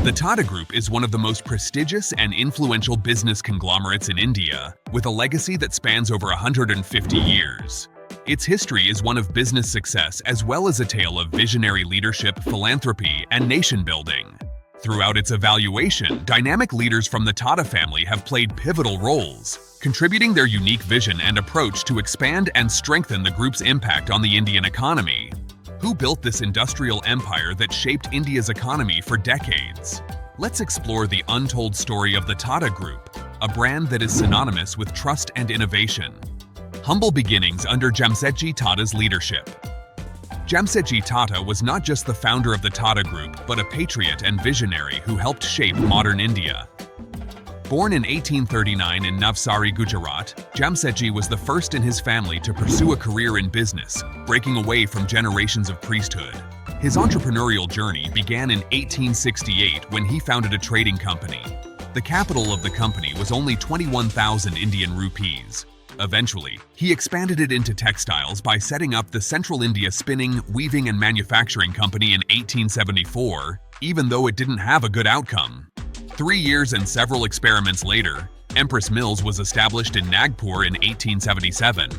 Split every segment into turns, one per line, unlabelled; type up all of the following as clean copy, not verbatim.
The Tata Group is one of the most prestigious and influential business conglomerates in India, with a legacy that spans over 150 years. Its history is one of business success as well as a tale of visionary leadership, philanthropy, and nation-building. Throughout its evaluation, dynamic leaders from the Tata family have played pivotal roles, contributing their unique vision and approach to expand and strengthen the group's impact on the Indian economy. Who built this industrial empire that shaped India's economy for decades? Let's explore the untold story of the Tata Group, a brand that is synonymous with trust and innovation. Humble beginnings under Jamsetji Tata's leadership. Jamsetji Tata was not just the founder of the Tata Group, but a patriot and visionary who helped shape modern India. Born in 1839 in Navsari, Gujarat, Jamsetji was the first in his family to pursue a career in business, breaking away from generations of priesthood. His entrepreneurial journey began in 1868 when he founded a trading company. The capital of the company was only 21,000 Indian rupees. Eventually, he expanded it into textiles by setting up the Central India Spinning, Weaving and Manufacturing Company in 1874, even though it didn't have a good outcome. 3 years and several experiments later, Empress Mills was established in Nagpur in 1877.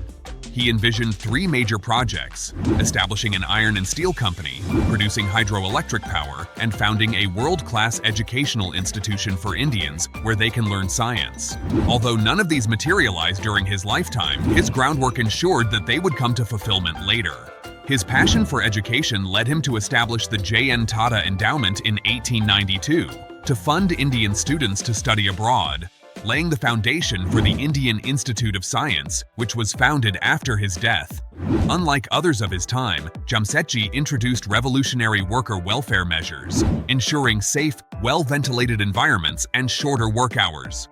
He envisioned 3 major projects: establishing an iron and steel company, producing hydroelectric power, and founding a world-class educational institution for Indians where they can learn science. Although none of these materialized during his lifetime, his groundwork ensured that they would come to fulfillment later. His passion for education led him to establish the J.N. Tata Endowment in 1892 to fund Indian students to study abroad, laying the foundation for the Indian Institute of Science, which was founded after his death. Unlike others of his time, Jamsetji introduced revolutionary worker welfare measures, ensuring safe, well-ventilated environments and shorter work hours.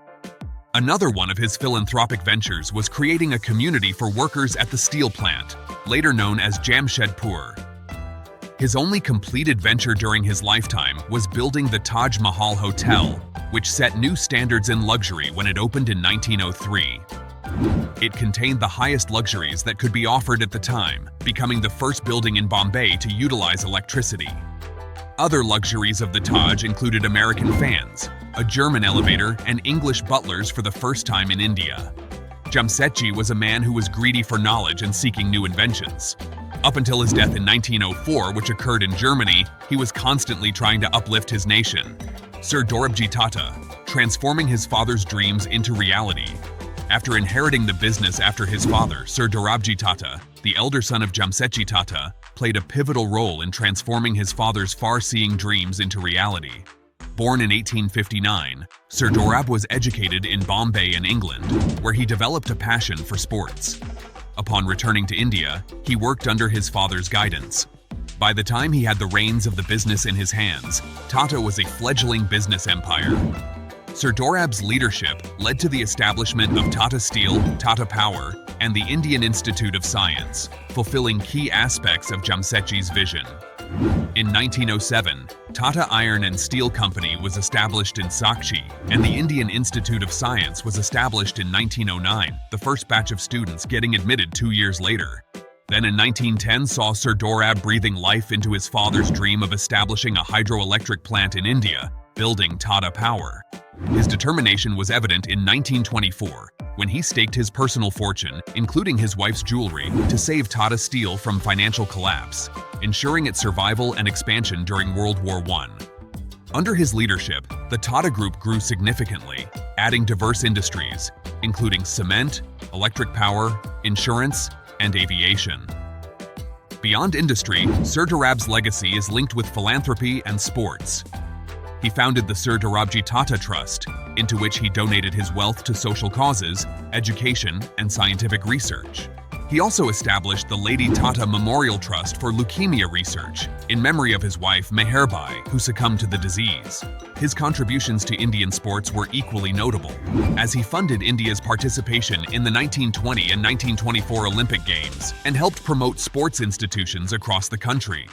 Another one of his philanthropic ventures was creating a community for workers at the steel plant, later known as Jamshedpur. His only completed venture during his lifetime was building the Taj Mahal Hotel, which set new standards in luxury when it opened in 1903. It contained the highest luxuries that could be offered at the time, becoming the first building in Bombay to utilize electricity. Other luxuries of the Taj included American fans, a German elevator, and English butlers for the first time in India. Jamsetji was a man who was greedy for knowledge and seeking new inventions. Up until his death in 1904, which occurred in Germany, he was constantly trying to uplift his nation. Sir Dorabji Tata, transforming his father's dreams into reality. After inheriting the business after his father, Sir Dorabji Tata, the elder son of Jamsetji Tata, played a pivotal role in transforming his father's far-seeing dreams into reality. Born in 1859, Sir Dorab was educated in Bombay and England, where he developed a passion for sports. Upon returning to India, he worked under his father's guidance. By the time he had the reins of the business in his hands, Tata was a fledgling business empire. Sir Dorab's leadership led to the establishment of Tata Steel, Tata Power, and the Indian Institute of Science, fulfilling key aspects of Jamsetji's vision. In 1907, Tata Iron and Steel Company was established in Sakchi, and the Indian Institute of Science was established in 1909, the first batch of students getting admitted 2 years later. Then in 1910 saw Sir Dorab breathing life into his father's dream of establishing a hydroelectric plant in India, building Tata Power. His determination was evident in 1924, when he staked his personal fortune, including his wife's jewelry, to save Tata Steel from financial collapse, ensuring its survival and expansion during World War I. Under his leadership, the Tata Group grew significantly, adding diverse industries, including cement, electric power, insurance, and aviation. Beyond industry, Sir Dorab's legacy is linked with philanthropy and sports. He founded the Sir Dorabji Tata Trust, into which he donated his wealth to social causes, education, and scientific research. He also established the Lady Tata Memorial Trust for leukemia research, in memory of his wife Meherbai, who succumbed to the disease. His contributions to Indian sports were equally notable, as he funded India's participation in the 1920 and 1924 Olympic Games and helped promote sports institutions across the country.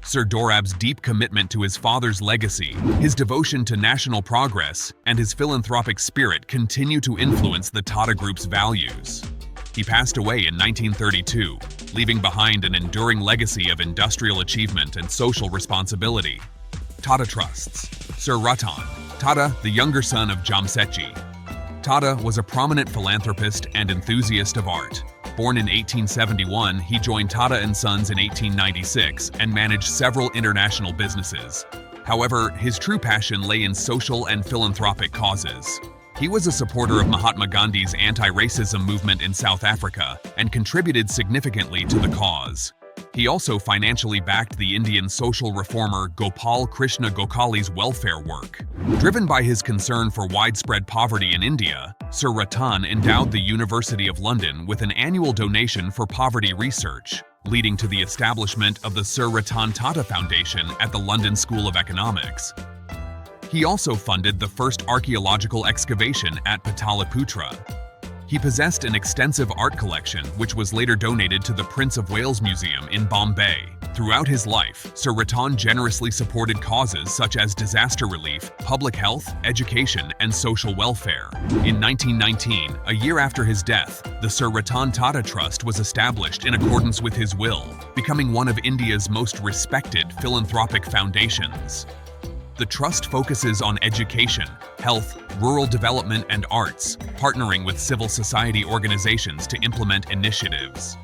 Sir Dorab's deep commitment to his father's legacy, his devotion to national progress, and his philanthropic spirit continue to influence the Tata Group's values. He passed away in 1932, leaving behind an enduring legacy of industrial achievement and social responsibility. Tata Trusts. Sir Ratan Tata, the younger son of Jamsetji. Tata was a prominent philanthropist and enthusiast of art. Born in 1871, he joined Tata & Sons in 1896 and managed several international businesses. However, his true passion lay in social and philanthropic causes. He was a supporter of Mahatma Gandhi's anti-racism movement in South Africa and contributed significantly to the cause. He also financially backed the Indian social reformer Gopal Krishna Gokhale's welfare work. Driven by his concern for widespread poverty in India, Sir Ratan endowed the University of London with an annual donation for poverty research, leading to the establishment of the Sir Ratan Tata Foundation at the London School of Economics. He also funded the first archaeological excavation at Pataliputra. He possessed an extensive art collection, which was later donated to the Prince of Wales Museum in Bombay. Throughout his life, Sir Ratan generously supported causes such as disaster relief, public health, education, and social welfare. In 1919, a year after his death, the Sir Ratan Tata Trust was established in accordance with his will, becoming one of India's most respected philanthropic foundations. The trust focuses on education, health, rural development, and arts, partnering with civil society organizations to implement initiatives.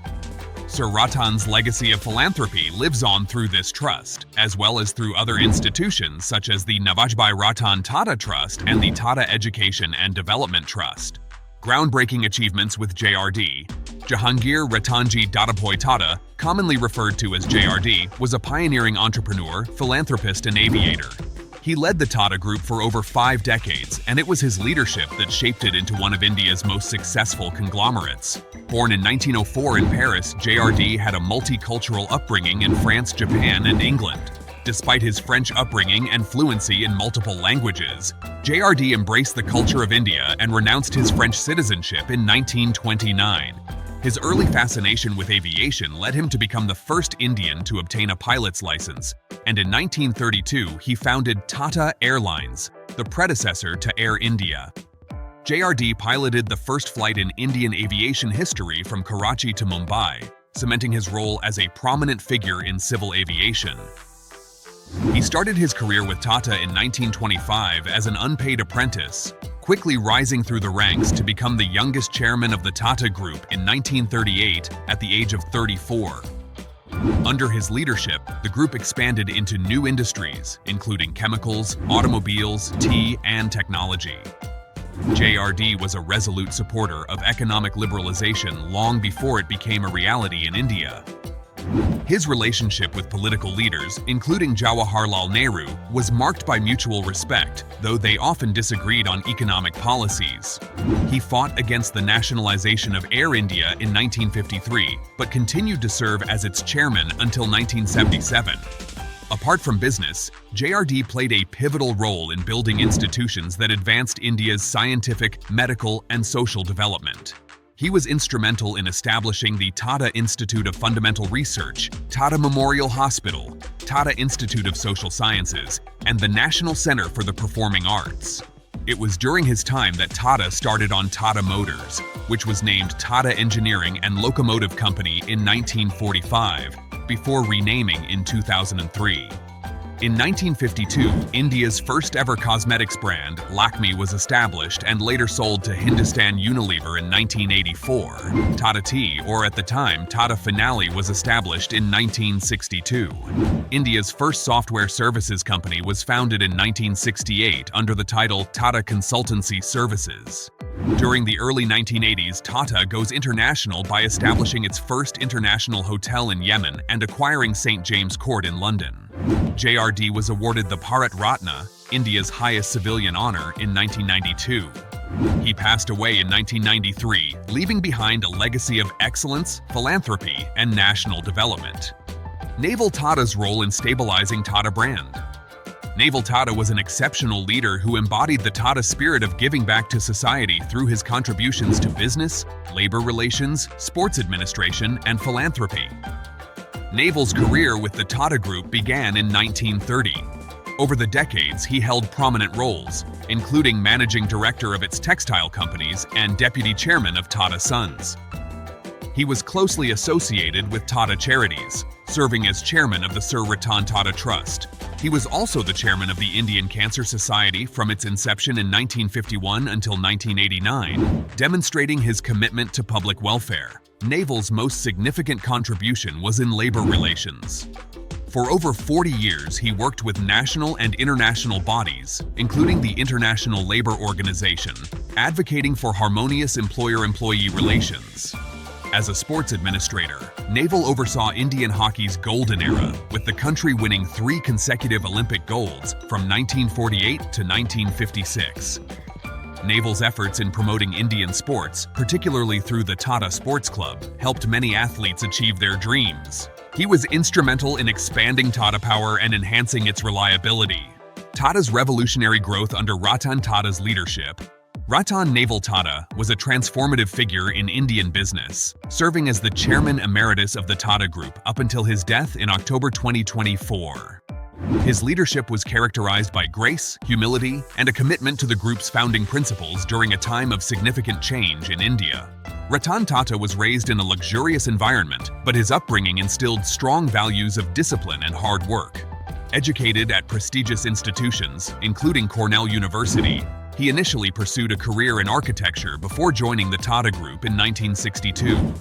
Sir Ratan's legacy of philanthropy lives on through this trust, as well as through other institutions such as the Navajbhai Ratan Tata Trust and the Tata Education and Development Trust. Groundbreaking achievements with JRD. Jahangir Ratanji Dadabhai Tata, commonly referred to as JRD, was a pioneering entrepreneur, philanthropist, and aviator. He led the Tata Group for over 5 decades, and it was his leadership that shaped it into one of India's most successful conglomerates. Born in 1904 in Paris, JRD had a multicultural upbringing in France, Japan, and England. Despite his French upbringing and fluency in multiple languages, JRD embraced the culture of India and renounced his French citizenship in 1929. His early fascination with aviation led him to become the first Indian to obtain a pilot's license, and in 1932 he founded Tata Airlines, the predecessor to Air India. JRD piloted the first flight in Indian aviation history from Karachi to Mumbai, cementing his role as a prominent figure in civil aviation. He started his career with Tata in 1925 as an unpaid apprentice, quickly rising through the ranks to become the youngest chairman of the Tata Group in 1938 at the age of 34. Under his leadership, the group expanded into new industries, including chemicals, automobiles, tea, and technology. JRD was a resolute supporter of economic liberalization long before it became a reality in India. His relationship with political leaders, including Jawaharlal Nehru, was marked by mutual respect, though they often disagreed on economic policies. He fought against the nationalization of Air India in 1953, but continued to serve as its chairman until 1977. Apart from business, JRD played a pivotal role in building institutions that advanced India's scientific, medical, and social development. He was instrumental in establishing the Tata Institute of Fundamental Research, Tata Memorial Hospital, Tata Institute of Social Sciences, and the National Center for the Performing Arts. It was during his time that Tata started on Tata Motors, which was named Tata Engineering and Locomotive Company in 1945, before renaming in 2003. In 1952, India's first ever cosmetics brand, Lakme, was established and later sold to Hindustan Unilever in 1984. Tata Tea, or at the time Tata Finale, was established in 1962. India's first software services company was founded in 1968 under the title Tata Consultancy Services. During the early 1980s, Tata goes international by establishing its first international hotel in Yemen and acquiring St. James Court in London. JRD was awarded the Bharat Ratna, India's highest civilian honor, in 1992. He passed away in 1993, leaving behind a legacy of excellence, philanthropy, and national development. Naval Tata's role in stabilizing Tata brand. Naval Tata was an exceptional leader who embodied the Tata spirit of giving back to society through his contributions to business, labor relations, sports administration, and philanthropy. Naval's career with the Tata Group began in 1930. Over the decades, he held prominent roles, including managing director of its textile companies and deputy chairman of Tata Sons. He was closely associated with Tata Charities, serving as chairman of the Sir Ratan Tata Trust. He was also the chairman of the Indian Cancer Society from its inception in 1951 until 1989, demonstrating his commitment to public welfare. Naval's most significant contribution was in labor relations. For over 40 years, he worked with national and international bodies, including the International Labour Organization, advocating for harmonious employer-employee relations. As a sports administrator, Naval oversaw Indian hockey's golden era, with the country winning 3 consecutive Olympic golds from 1948 to 1956. Naval's efforts in promoting Indian sports, particularly through the Tata Sports Club, helped many athletes achieve their dreams. He was instrumental in expanding Tata Power and enhancing its reliability. Tata's revolutionary growth under Ratan Tata's leadership. Ratan Naval Tata was a transformative figure in Indian business, serving as the chairman emeritus of the Tata Group up until his death in October 2024. His leadership was characterized by grace, humility, and a commitment to the group's founding principles during a time of significant change in India. Ratan Tata was raised in a luxurious environment, but his upbringing instilled strong values of discipline and hard work. Educated at prestigious institutions, including Cornell University, he initially pursued a career in architecture before joining the Tata Group in 1962.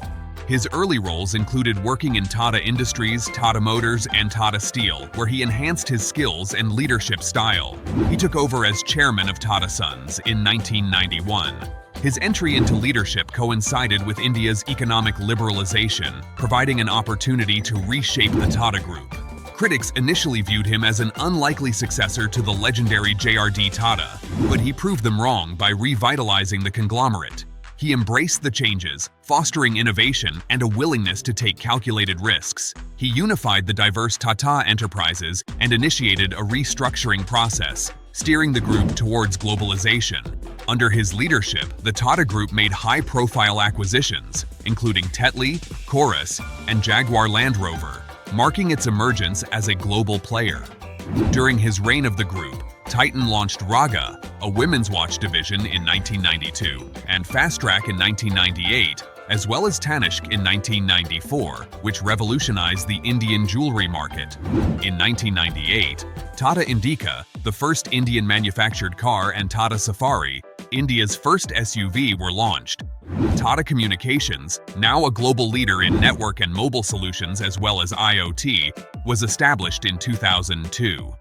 His early roles included working in Tata Industries, Tata Motors, and Tata Steel, where he enhanced his skills and leadership style. He took over as chairman of Tata Sons in 1991. His entry into leadership coincided with India's economic liberalization, providing an opportunity to reshape the Tata Group. Critics initially viewed him as an unlikely successor to the legendary J.R.D. Tata, but he proved them wrong by revitalizing the conglomerate. He embraced the changes, fostering innovation and a willingness to take calculated risks. He unified the diverse Tata enterprises and initiated a restructuring process, steering the group towards globalization. Under his leadership, the Tata Group made high-profile acquisitions, including Tetley, Chorus, and Jaguar Land Rover, marking its emergence as a global player. During his reign of the group, Titan launched Raga, a women's watch division, in 1992, and Fastrack in 1998, as well as Tanishq in 1994, which revolutionized the Indian jewelry market. In 1998, Tata Indica, the first Indian-manufactured car, and Tata Safari, India's first SUV, were launched. Tata Communications, now a global leader in network and mobile solutions as well as IoT, was established in 2002.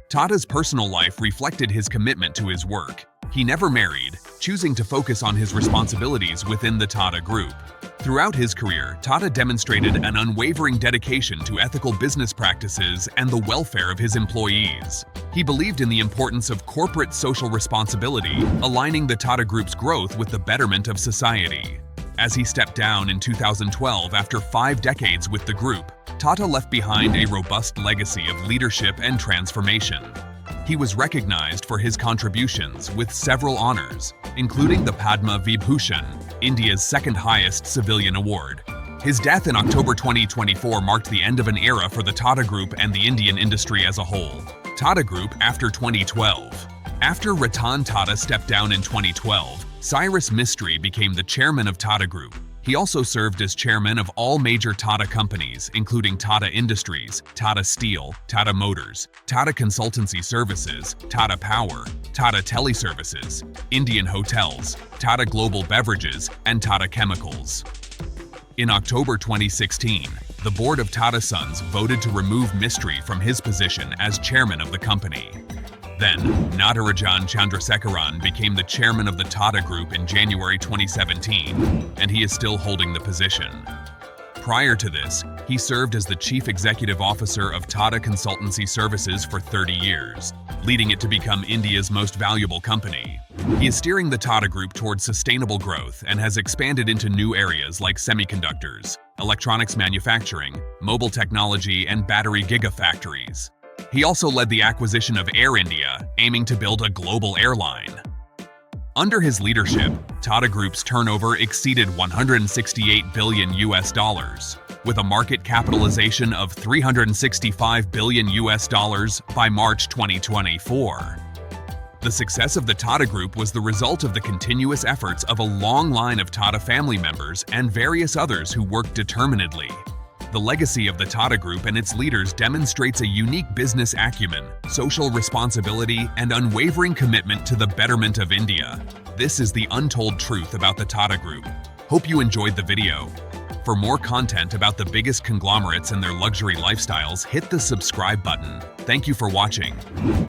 Tata's personal life reflected his commitment to his work. He never married, choosing to focus on his responsibilities within the Tata Group. Throughout his career, Tata demonstrated an unwavering dedication to ethical business practices and the welfare of his employees. He believed in the importance of corporate social responsibility, aligning the Tata Group's growth with the betterment of society. As he stepped down in 2012 after 5 decades with the group, Tata left behind a robust legacy of leadership and transformation. He was recognized for his contributions with several honors, including the Padma Vibhushan, India's second-highest civilian award. His death in October 2024 marked the end of an era for the Tata Group and the Indian industry as a whole. Tata Group after 2012. After Ratan Tata stepped down in 2012, Cyrus Mistry became the chairman of Tata Group. He also served as chairman of all major Tata companies, including Tata Industries, Tata Steel, Tata Motors, Tata Consultancy Services, Tata Power, Tata Teleservices, Indian Hotels, Tata Global Beverages, and Tata Chemicals. In October 2016, the board of Tata Sons voted to remove Mistry from his position as chairman of the company. Then, Natarajan Chandrasekaran became the chairman of the Tata Group in January 2017, and he is still holding the position. Prior to this, he served as the chief executive officer of Tata Consultancy Services for 30 years, leading it to become India's most valuable company. He is steering the Tata Group towards sustainable growth and has expanded into new areas like semiconductors, electronics manufacturing, mobile technology, and battery gigafactories. He also led the acquisition of Air India, aiming to build a global airline. Under his leadership, Tata Group's turnover exceeded 168 billion US dollars, with a market capitalization of 365 billion US dollars by March 2024. The success of the Tata Group was the result of the continuous efforts of a long line of Tata family members and various others who worked determinedly. The legacy of the Tata Group and its leaders demonstrates a unique business acumen, social responsibility, and unwavering commitment to the betterment of India. This is the untold truth about the Tata Group. Hope you enjoyed the video. For more content about the biggest conglomerates and their luxury lifestyles, hit the subscribe button. Thank you for watching.